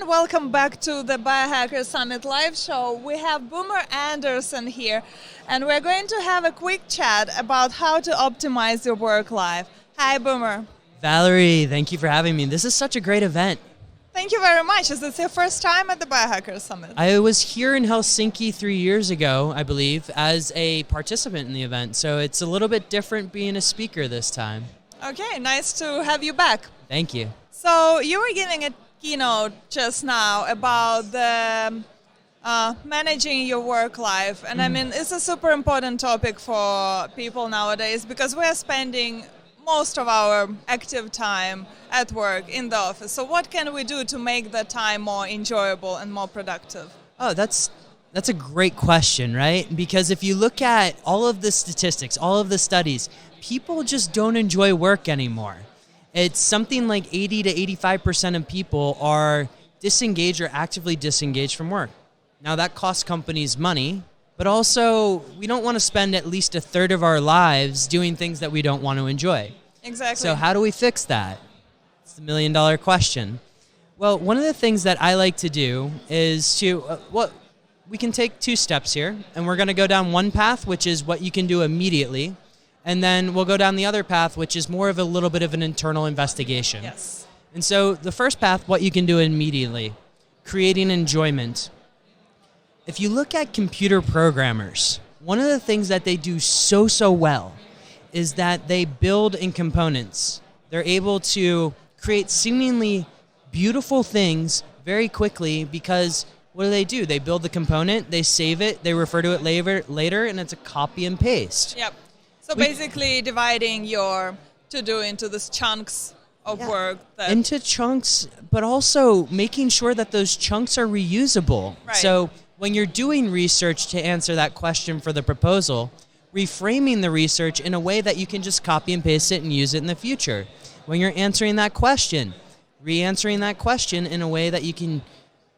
Welcome back to the Biohacker Summit live show. We have Boomer Anderson here, and we're going to have a quick chat about how to optimize your work life. Hi, Boomer. Valerie, thank you for having me. This is such a great event. Thank you very much. Is this your first time at the Biohacker Summit? I was here in Helsinki 3 years ago, I believe, as a participant in the event, so it's a little bit different being a speaker this time. Okay, nice to have you back. Thank you. So you were giving a keynote just now about the managing your work life, and I mean it's a super important topic for people nowadays because we are spending most of our active time at work in the office. So what can we do to make the time more enjoyable and more productive? Oh, that's a great question, right? Because if you look at all of the statistics, all of the studies, people just don't enjoy work anymore. It's something like 80 to 85% of people are disengaged or actively disengaged from work. Now that costs companies money, but also we don't want to spend at least a third of our lives doing things that we don't want to enjoy. Exactly. So how do we fix that? It's the $1 million question. Well, one of the things that I like to do is we can take 2 steps here, and we're going to go down one path, which is what you can do immediately. And then we'll go down the other path, which is more of a little bit of an internal investigation. Yes. And so the first path, what you can do immediately, creating enjoyment. If you look at computer programmers, one of the things that they do so well is that they build in components. They're able to create seemingly beautiful things very quickly because what do? They build the component, they save it, they refer to it later, and it's a copy and paste. Yep. So basically dividing your to-do into these chunks of work. Into chunks, but also making sure that those chunks are reusable. Right. So when you're doing research to answer that question for the proposal, reframing the research in a way that you can just copy and paste it and use it in the future. When you're answering that question, re-answering that question in a way that you can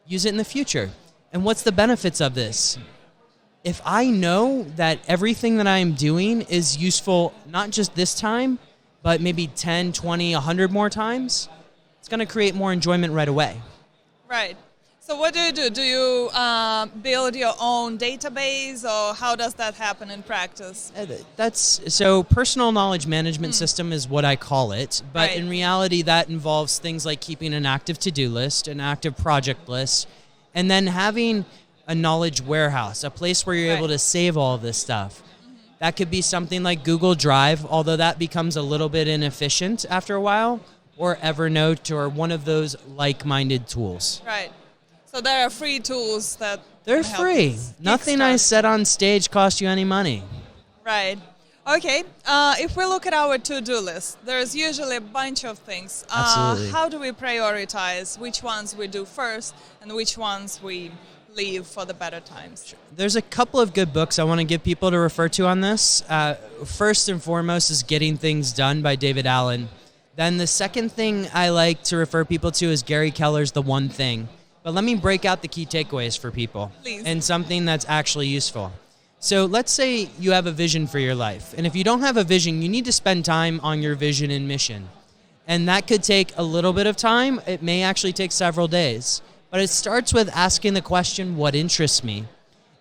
use it in the future. And what's the benefits of this? If I know that everything that I am doing is useful, not just this time, but maybe 10, 20, 100 more times, it's going to create more enjoyment right away. Right. So what do you do? Do you build your own database, or how does that happen in practice? So personal knowledge management system is what I call it, but Right. in reality that involves things like keeping an active to-do list, an active project list, and then having a knowledge warehouse, a place where you're able to save all of this stuff. That could be something like Google Drive, although that becomes a little bit inefficient after a while, or Evernote, or one of those like-minded tools. Right. So there are free tools that They're can help free. us Nothing I kickstart. said on stage costs you any money. Right. Okay. If we look at our to-do list, there's usually a bunch of things. Absolutely. How do we prioritize which ones we do first and which ones we leave for the better times? There's a couple of good books I want to give people to refer to on this. First and foremost is Getting Things Done by David Allen. Then the second thing I like to refer people to is Gary Keller's The One Thing. But let me break out the key takeaways for people. Please. And something that's actually useful. So let's say you have a vision for your life. And if you don't have a vision, you need to spend time on your vision and mission. And that could take a little bit of time. It may actually take several days. But it starts with asking the question, what interests me?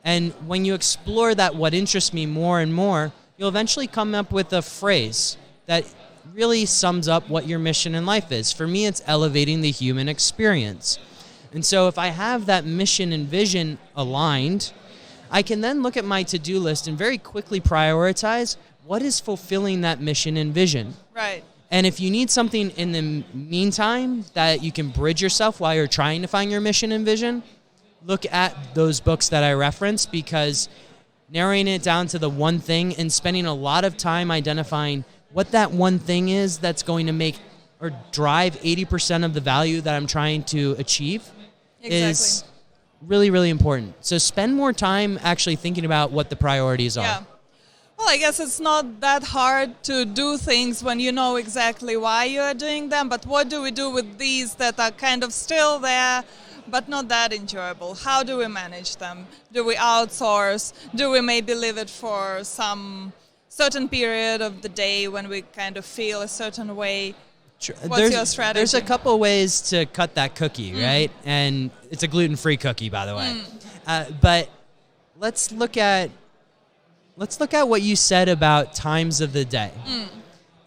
And when you explore that what interests me more and more, you'll eventually come up with a phrase that really sums up what your mission in life is. For me, it's elevating the human experience. And so if I have that mission and vision aligned, I can then look at my to-do list and very quickly prioritize what is fulfilling that mission and vision. Right. And if you need something in the meantime that you can bridge yourself while you're trying to find your mission and vision, look at those books that I referenced, because narrowing it down to the one thing and spending a lot of time identifying what that one thing is that's going to make or drive 80% of the value that I'm trying to achieve, is really, really important. So spend more time actually thinking about what the priorities are. Yeah. Well, I guess it's not that hard to do things when you know exactly why you are doing them, but what do we do with these that are kind of still there, but not that enjoyable? How do we manage them? Do we outsource? Do we maybe leave it for some certain period of the day when we kind of feel a certain way? What's your strategy? There's a couple ways to cut that cookie, right? And it's a gluten-free cookie, by the way. But let's look at what you said about times of the day.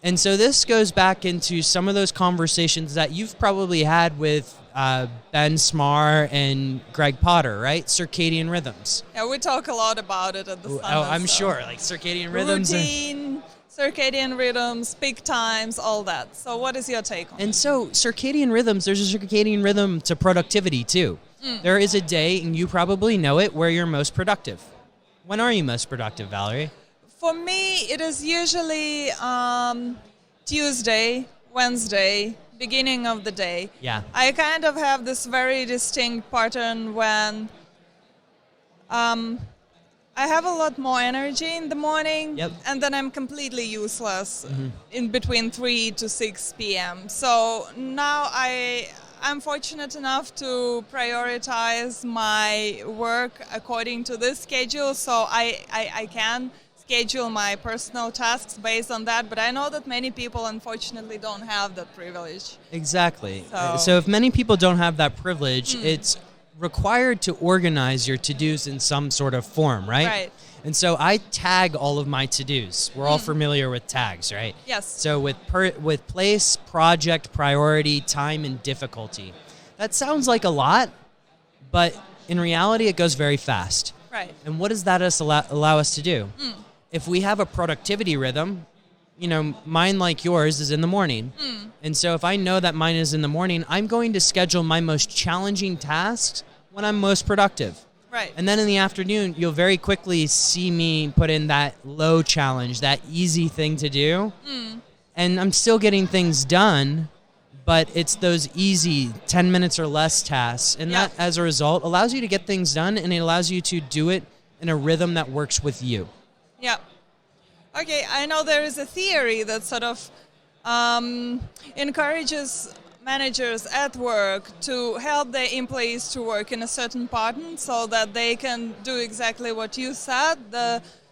And so this goes back into some of those conversations that you've probably had with Ben Smar and Greg Potter, right? Circadian rhythms. Yeah, we talk a lot about it at the summit. Oh, I'm sure. Like circadian rhythms. Routine, circadian rhythms, peak times, all that. So what is your take on it? And so circadian rhythms, there's a circadian rhythm to productivity too. There is a day, and you probably know it, where you're most productive. When are you most productive, Valerie? For me, it is usually Tuesday, Wednesday, beginning of the day. Yeah. I kind of have this very distinct pattern when I have a lot more energy in the morning, and then I'm completely useless in between 3 to 6 p.m. So now I'm fortunate enough to prioritize my work according to this schedule, so I can schedule my personal tasks based on that, but I know that many people unfortunately don't have that privilege. Exactly. So if many people don't have that privilege, it's required to organize your to-dos in some sort of form, right? Right. And so I tag all of my to-dos. We're all familiar with tags, right? Yes. So with place, project, priority, time, and difficulty. That sounds like a lot, but in reality, it goes very fast. Right. And what does that allow us to do? If we have a productivity rhythm, mine like yours is in the morning. And so if I know that mine is in the morning, I'm going to schedule my most challenging tasks when I'm most productive. Right. And then in the afternoon, you'll very quickly see me put in that low challenge, that easy thing to do. And I'm still getting things done, but it's those easy 10 minutes or less tasks. And that, as a result, allows you to get things done, and it allows you to do it in a rhythm that works with you. Yeah. Okay, I know there is a theory that sort of encourages managers at work to help their employees to work in a certain pattern so that they can do exactly what you said.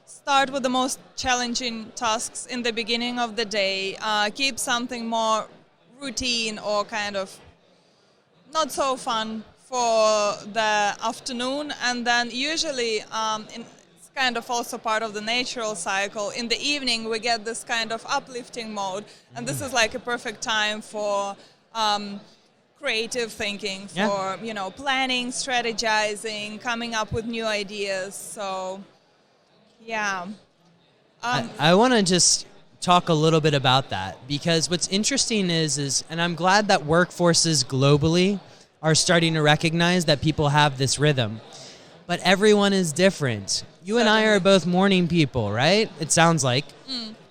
Start with the most challenging tasks in the beginning of the day, keep something more routine or kind of not so fun for the afternoon, and then usually it's kind of also part of the natural cycle. In the evening we get this kind of uplifting mode, and this is like a perfect time for creative thinking, for planning, strategizing, coming up with new ideas. So I want to just talk a little bit about that, because what's interesting is and I'm glad that workforces globally are starting to recognize that people have this rhythm, but everyone is different. You and I are both morning people, right? It sounds like.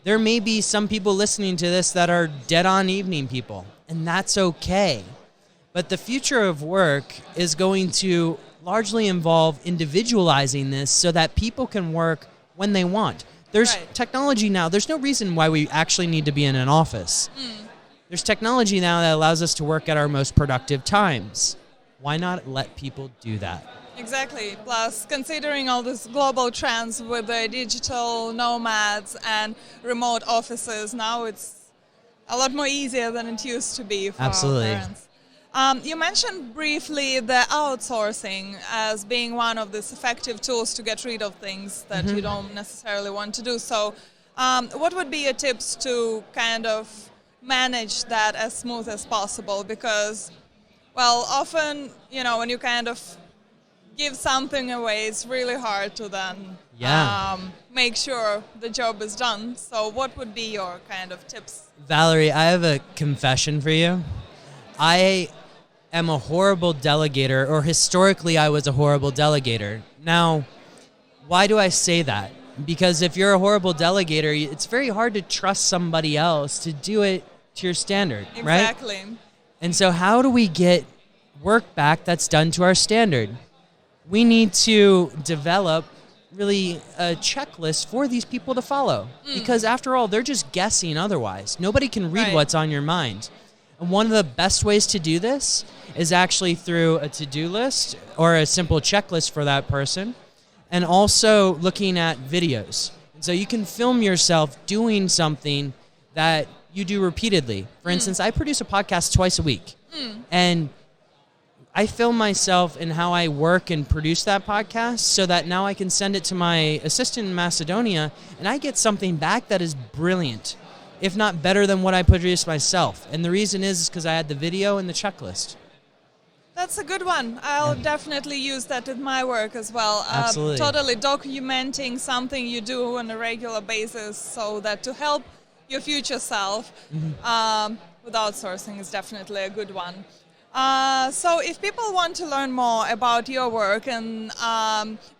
There may be some people listening to this that are dead-on evening people, and that's okay. But the future of work is going to largely involve individualizing this so that people can work when they want. There's technology now. There's no reason why we actually need to be in an office. There's technology now that allows us to work at our most productive times. Why not let people do that? Exactly. Plus, considering all these global trends with the digital nomads and remote offices, now it's a lot more easier than it used to be for our parents. You mentioned briefly the outsourcing as being one of these effective tools to get rid of things that you don't necessarily want to do. So what would be your tips to kind of manage that as smooth as possible? Because, well, often, when you kind of give something away, it's really hard to then make sure the job is done. So what would be your kind of tips? Valerie, I have a confession for you. I am a horrible delegator, or historically I was a horrible delegator. Now, why do I say that? Because if you're a horrible delegator, it's very hard to trust somebody else to do it to your standard, right? Exactly. And so how do we get work back that's done to our standard. We need to develop really a checklist for these people to follow. Because after all, they're just guessing otherwise. Nobody can read what's on your mind. And one of the best ways to do this is actually through a to-do list or a simple checklist for that person, and also looking at videos. And so you can film yourself doing something that you do repeatedly. For instance, I produce a podcast twice a week. And I film myself in how I work and produce that podcast so that now I can send it to my assistant in Macedonia and I get something back that is brilliant, if not better than what I produced myself. And the reason is because I had the video and the checklist. That's a good one. I'll definitely use that in my work as well. Absolutely. Totally documenting something you do on a regular basis so that to help your future self with outsourcing is definitely a good one. So if people want to learn more about your work and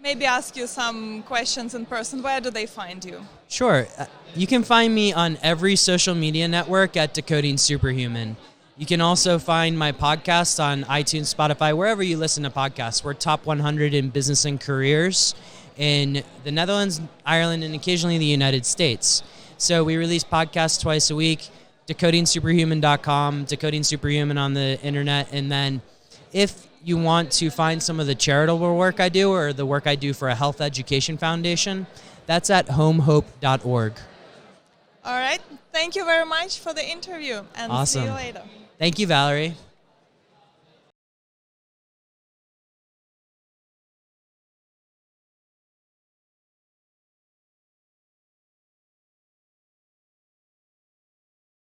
maybe ask you some questions in person, where do they find you? Sure. You can find me on every social media network at Decoding Superhuman. You can also find my podcast on iTunes, Spotify, wherever you listen to podcasts. We're top 100 in business and careers in the Netherlands, Ireland, and occasionally the United States. So we release podcasts twice a week. DecodingSuperhuman.com, Decoding Superhuman on the internet. And then if you want to find some of the charitable work I do or the work I do for a health education foundation, that's at homehope.org. All right. Thank you very much for the interview and Awesome. see you later. Thank you, Valerie.